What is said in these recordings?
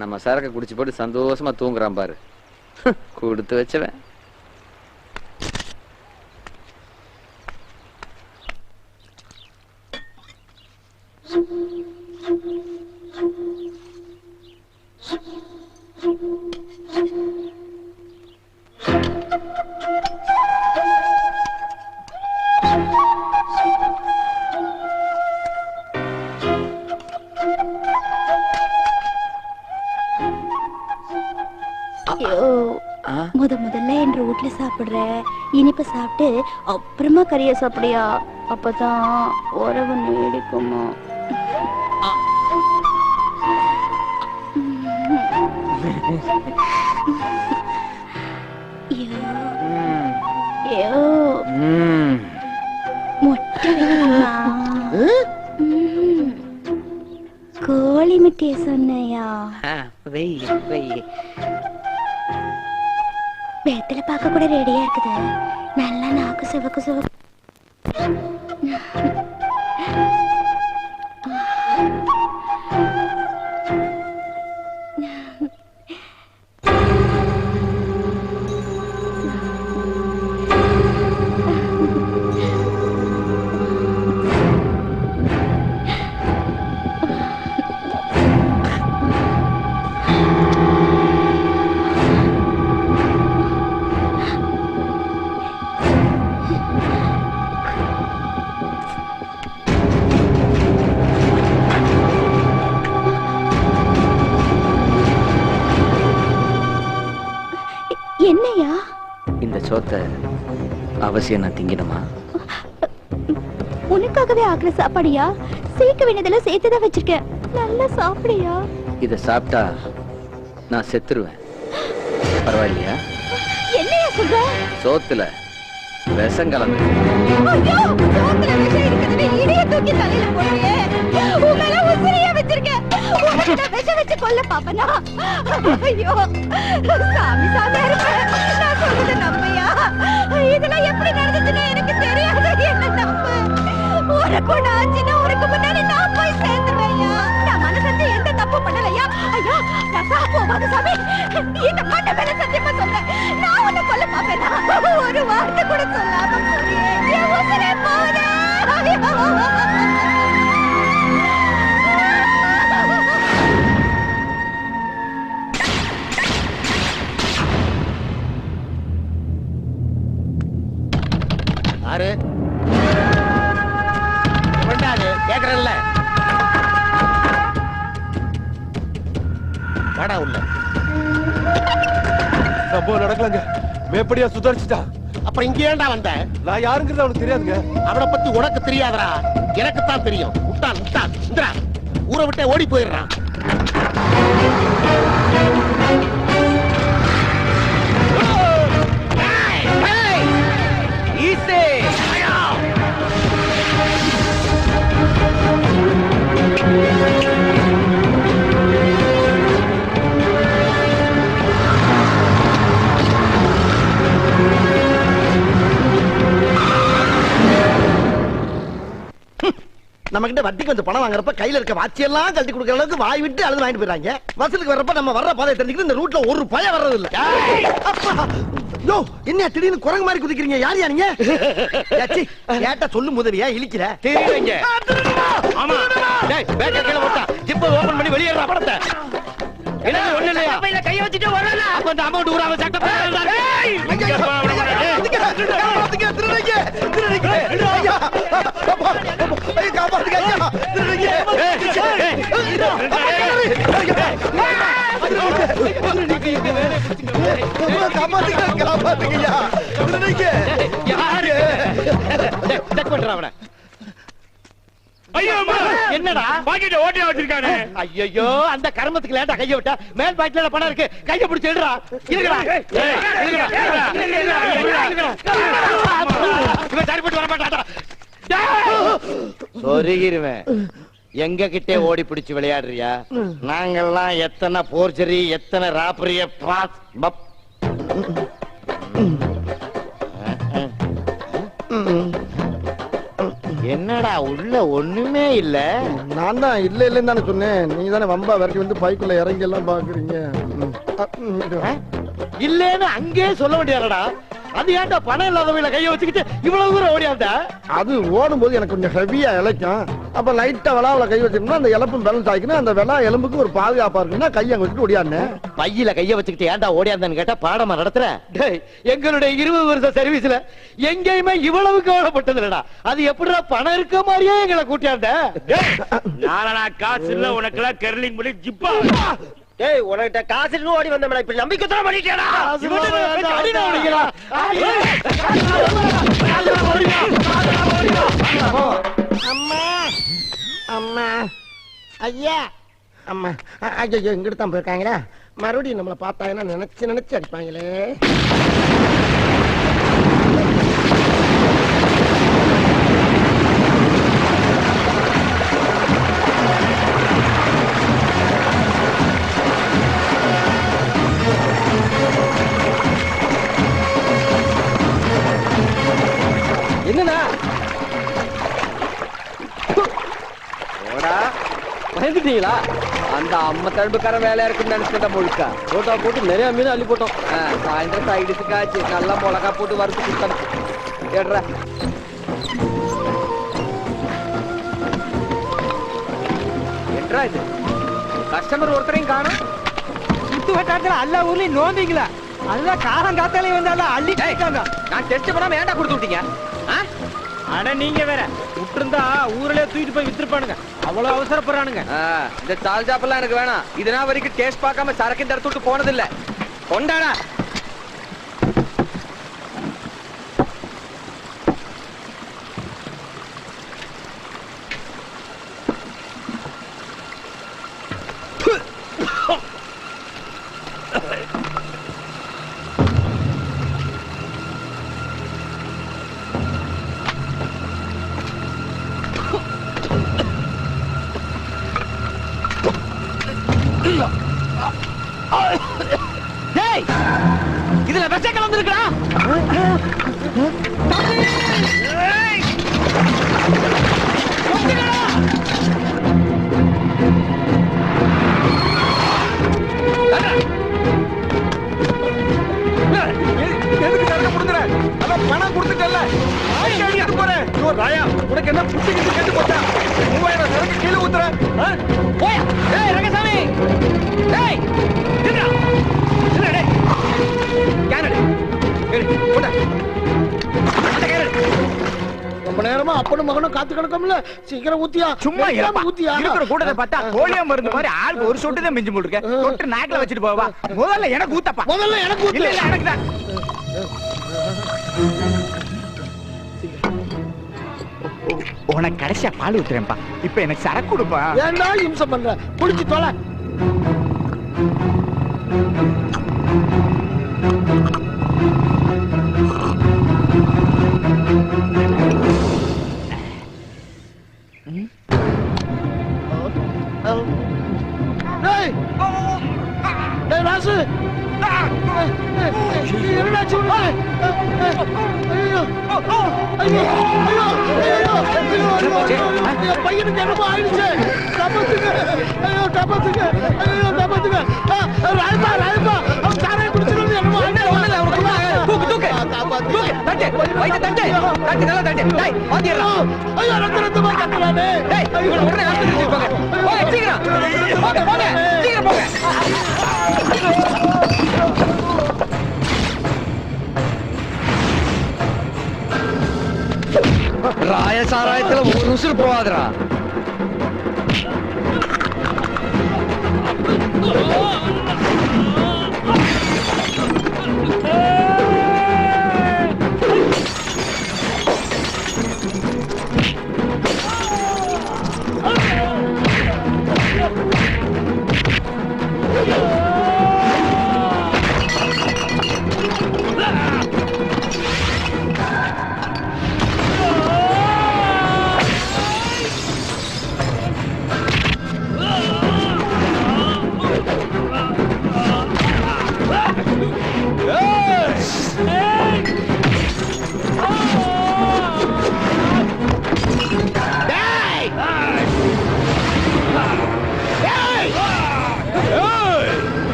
நம்ம சரக்கு குடிச்சு போட்டு சந்தோஷமா தூங்குறான் பாரு. கொடுத்து வச்சவன். முதல்ல என்ற வீட்டுல சாப்பிடுற இனிப்பு சாப்பிட்டு அப்புறமா கறிய சாப்பிடியா? அப்பதான் உறவு நீடிக்குமா? கோழி மிட்டிய சொன்னையா? வெத்தலை பார்க்க கூட ரெடியா இருக்குது. நல்லா நாக்கு சிவக்கு சிவக்கு. என்னையா இந்த சோத்தை அவசியம் நான் திங்கணுமா? உனக்காகவே ஆக்குற சாப்பாடியா? சேர்க்க வேண்டியதெல்லாம் சேர்த்துதான் வச்சிருக்கேன். நல்லா சாப்பிடியா? இத சாப்பிட்டா நான் செத்துருவேன். பரவாயில்லையா? என்னையா சொல்ற? சோத்துல விஷம் கலந்து. ஐயோ, சோத்துல விஷம் இருக்குதுன்னு இடிய தூக்கி தலையில போடுறியே. உன் மேல உசிரியா வச்சிருக்கேன். உனக்கு நான் விஷம் வச்சு கொல்ல பாப்பனா? ஐயோ, சாமி சாமி இருப்பேன். நான் சொல்றத நம்பியா? இதெல்லாம் எப்படி நடந்துச்சுன்னு எனக்கு தெரியாது. என்ன நம்பு. உனக்கு ஒண்ணு ஆச்சுன்னா உனக்கு முன்னாடி நான் போய் சேர்ந்துருவேன்யா. நான் மனசு எந்த தப்பு பண்ணலையா? ஐயோ, நான் சாப்பிடுவோம் சாமி. இந்த மண்ண மேல சத்தியமா சொல்றேன். நான் உன்னை கொல்ல பாப்பேனா? ஒரு வார்த்தை கூட சொல்லாம போறியே. என் உசிரே போகுதே. யாரு வேண்டாது கேக்குறல்ல? வாடா உள்ள. சம்பவம் நடக்கலங்க. மேப்படியா சுதாரிச்சுட்டா. அப்புறம் இங்க ஏன்டா வந்த? நான் யாருங்கிறது அவனுக்கு தெரியாதுங்க. அவனை பத்தி உனக்கு தெரியாதடா, எனக்கு தான் தெரியும். முட்டாள் முட்டாள் இந்திரா, ஊரை விட்டே ஓடி போயிடுறான். நம்ம கிட்ட வட்டிக்கு வந்து பணம் வாங்குறப்ப கையில இருக்க வாட்சியெல்லாம் கழட்டி கொடுக்கற அளவுக்கு வாய் விட்டு அழுது வாங்கிட்டு போயிடுறாங்க. வசூலுக்கு வர்றப்ப நம்ம வர்ற பாதையை தெரிஞ்சுக்கிட்டு இந்த ரூட்ல ஒரு பய வர்றது இல்ல. யோ, என்ன திடீர்னு குரங்கு மாதிரி குதிக்கிறீங்க? யார் யா நீங்க? கேட்டா சொல்லு முதவியா இழிக்கிற. தெரியுங்க. ஆமா. டேய், பேக்க கீழ போட்டா ஜிப்ப ஓபன் பண்ணி வெளிய ஏறா படத்தை. என்ன ஒண்ணு இல்லையா? பையில கைய வச்சிட்டு வரல. அப்ப அந்த அமௌண்ட் ஊராவ சட்ட போறா. ஏய், இங்க திருடுங்க. திருடுங்க. ஐயா. ஐயா காப்பாத்துங்க ஐயா. திருடுங்க. காப்பாத்துங்க ஐயா. திருடுங்க. யாரு? டெக் பண்றா அவன. என்னடா பாக்கெட் ஓட்டியா வச்சிருக்கானே? ஐயோ, அந்த கர்மத்துக்கு லேட்டா கைய விட்டா மேல் பாக்கெட்ல பணம் இருக்கு. கைய பிடிச்சு எடுடா. இருக்குடா. இவன் சரிப்பட்டு வர மாட்டாடா. சொருகிருவேன். எங்க கிட்டே ஓடி பிடிச்சு விளையாடுறியா? நாங்கெல்லாம் எத்தனை போர்ஜரி எத்தனை ராப்பரிய பாப். என்னடா உள்ள ஒண்ணுமே இல்ல. நான் தான் இல்ல இல்லன்னு தானே சொன்னேன். நீங்க தானே வம்பா விரட்டி வந்து பைக்குள்ள இறங்கி எல்லாம் பாக்குறீங்க. இல்லன்னு அங்கே சொல்ல வேண்டியடா. அது ஏன்டா பணம் இல்லாதவங்கள கைய வச்சுக்கிட்டு இவ்வளவு தூரம் ஓடியாந்தா? அது ஓடும்போது எனக்கு கொஞ்சம் ஹெவியா இழைக்கும். அப்ப லைட்டா விளாவில கை வச்சிருந்தா அந்த எலும்பும் பேலன்ஸ் ஆகிக்கணும். அந்த விளா எலும்புக்கு ஒரு பாதுகாப்பா இருக்குன்னா கையை அங்க வச்சுட்டு ஓடியாந்தேன். பையில கைய வச்சுக்கிட்டு ஏன்டா ஓடியாந்தான்னு கேட்டா பாடமா நடத்துற. எங்களுடைய 20 வருஷ சர்வீஸ்ல எங்கேயுமே இவ்வளவு கவலைப்பட்டது இல்லடா. அது எப்படிடா பணம் இருக்க மாதிரியே எங்களை கூட்டியாந்த. நாளா காசு இல்ல உனக்கெல்லாம் கெர்லிங் பண்ணி ஜிப்பா. டேய் உனக்கிட்ட காசு இருந்து ஓடி வந்தேன். இப்ப நம்பிக்கை தர மாட்டேடா. அம்மா அம்மா ஐயா அம்மா ஐயோ இங்கிட்டு தான் போயிருக்காங்களா? மறுபடியும் நம்மளை பார்த்தாங்கன்னா நினைச்சு நினைச்சு அடிப்பாங்களே. என்னடா ஓடா பயந்துட்டீங்களா? அந்த அம்மா தடுப்புக்கார வேலையா இருக்குன்னு நினைச்சிட்ட முழுக்கா போட்டா போட்டு நிறைய மீன் அள்ளி போட்டோம். சாயந்தரம் சைடுக்கு காய்ச்சி நல்லா மிளகா போட்டு வறுத்து கொடுத்தோம். கேடுறா என்றா இது கஸ்டமர் ஒருத்தரையும் காணும். சுத்து வட்டாரத்துல எல்லா ஊர்லயும் நோந்தீங்களா? அதுதான் காலம் காத்தாலே வந்தாலும் அள்ளி கேட்காங்க. நான் டெஸ்ட் பண்ணாம ஏன்டா கொடுத்து விட்டீங்க? அட நீங்க வேற விட்டுருந்தா ஊர்லயே தூக்கிட்டு போய் வித்துருப்பானுங்க. அவ்வளவு அவசரப்படுறானுங்க. இந்த சால் ஜாப்பெல்லாம் எனக்கு வேணாம். இதனா வரைக்கும் டேஸ்ட் பார்க்காம சரக்கு தடுத்து விட்டு போனதில்ல. கொண்டாடா இதுல விஷ கலந்து இருக்கா? எதுக்கு தரங்க புடுங்கற? அத பணம் கொடுத்துட்டல்ல. ஆய் எடுத்து போறேன். ஐயோ ராயா, உனக்கு என்ன புத்தி கிட்டி கேட்டு போச்சா? 3000 சரக்கு கீழ ஊத்துற. போயா. டேய் ரங்கசாமி. டேய். நில்றா. நில்றா டேய். கேனடி. ஏய் போடா. அந்த கேனடி. ரொம்ப நேரமா அப்பனும் மகனும் காத்து கிடக்கும்ல. சீக்கிரம் ஊத்தியா. சும்மா வெக்காம ஊத்தியா. இருக்கிற கூட்டத்தை பார்த்தா கோழியா மருந்து மாதிரி ஆளுக்கு ஒரு சொட்டு தான் மிஞ்சி போட்டுருக்க. தொட்டு நாக்குல வச்சிட்டு போவா. முதல்ல எனக்கு ஊத்தப்பா. முதல்ல எனக்கு ஊத்து. இல்ல இல்ல எனக்கு தான். உனக்கு கடைசியா பால் ஊத்துறேன்ப்பா. இப்ப எனக்கு சரக்கு கொடுப்பா. ஏன்டா இம்சம் பண்ற? குடிச்சு தொலை. டேய் டேய் ராசு என்னடா சொல்ற? ஐயோ ஐயோ ஐயோ பையனுக்கு என்னமோ ஆயிடுச்சு. தப்பத்துங்க. ஐயோ தப்பத்துங்க. ஐயோ தப்பத்துங்க. ராயப்பா ராயப்பா அவன் சாரையை குடிச்சிருந்து என்னமோ தூக்கு தூக்கு தூக்கு தட்டு வைத்து தட்டு தட்டு நல்லா தட்டு. டேய் வாத்தியறா. ஐயோ ரத்தமா கத்துறானே. டேய் இவனை உடனே ஆஸ்பத்திரிக்கு போங்க. போங்க சீக்கிரம். போங்க போங்க சீக்கிரம் போங்க. ராய சாராயத்துல ஒரு உசுறு போவாதரா.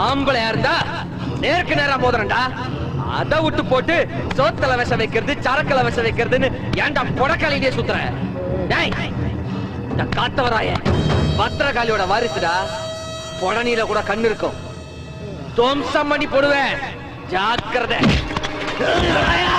ஆம்பளையா இருந்தா நேருக்கு நேரா மோதுறேன்டா. அத விட்டு போட்டு சோத்தல விஷம் வைக்கிறது, சரக்கல விஷம் வைக்கிறதுன்னு ஏன்டா புடக்காலிட்டே சுத்துற? டேய், இந்த காத்தவராய பத்திரகாளியோட வாரிசுடா. புடனில கூட கண்ணு இருக்கும். தோம்சம் பண்ணி போடுவேன், ஜாக்கிரதை. ராயா!